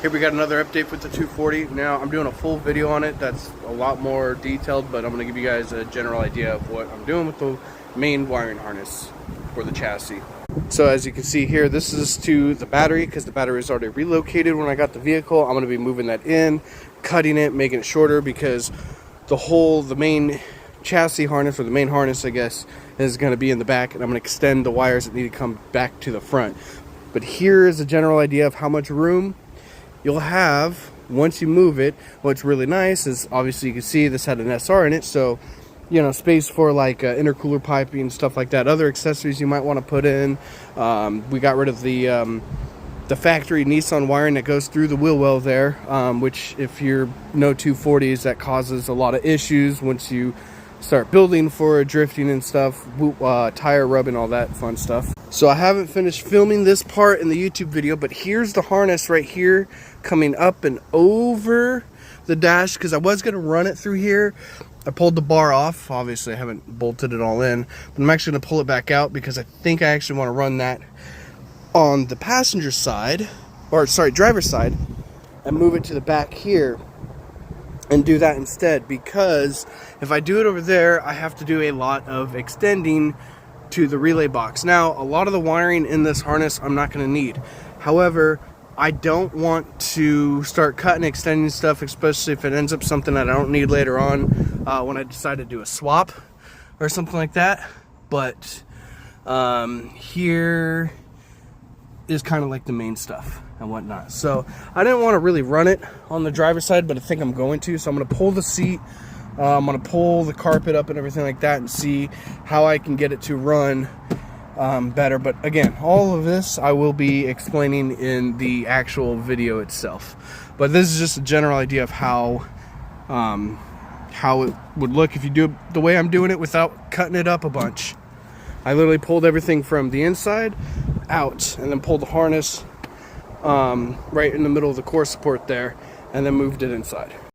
Here we got another update with the 240. Now I'm doing a full video on it that's a lot more detailed, but I'm going to give you guys a general idea of what I'm doing with the main wiring harness for the chassis. So as you can see here, this is to the battery because the battery is already relocated when I got the vehicle. I'm going to be moving that in, cutting it, making it shorter because the main chassis harness, or the main harness I guess, is going to be in the back, and I'm going to extend the wires that need to come back to the front. But here is a general idea of how much room you'll have once you move it. What's really nice is obviously you can see this had an SR in it, so you know, space for like intercooler piping and stuff like that, other accessories you might want to put in. We got rid of the factory Nissan wiring that goes through the wheel well there, which if you're no 240s, that causes a lot of issues once you start building for drifting and stuff, tire rubbing, all that fun stuff. So I haven't finished filming this part in the YouTube video, but here's the harness right here coming up and over the dash, because I was going to run it through here. I pulled the bar off. Obviously I haven't bolted it all in, but I'm actually going to pull it back out because I think I actually want to run that on the passenger side, or sorry, driver's side, and move it to the back here and do that instead, because if I do it over there, I have to do a lot of extending to the relay box. Now, a lot of the wiring in this harness I'm not going to need. However, I don't want to start cutting, extending stuff, especially if it ends up something that I don't need later on when I decide to do a swap or something like that. But here is kind of like the main stuff and whatnot. So I didn't want to really run it on the driver's side, but I think I'm going to. So I'm going to pull the seat, I'm going to pull the carpet up and everything like that and see how I can get it to run better. But again, all of this I will be explaining in the actual video itself. But this is just a general idea of how it would look if you do it the way I'm doing it without cutting it up a bunch. I literally pulled everything from the inside out and then pulled the harness right in the middle of the core support there and then moved it inside.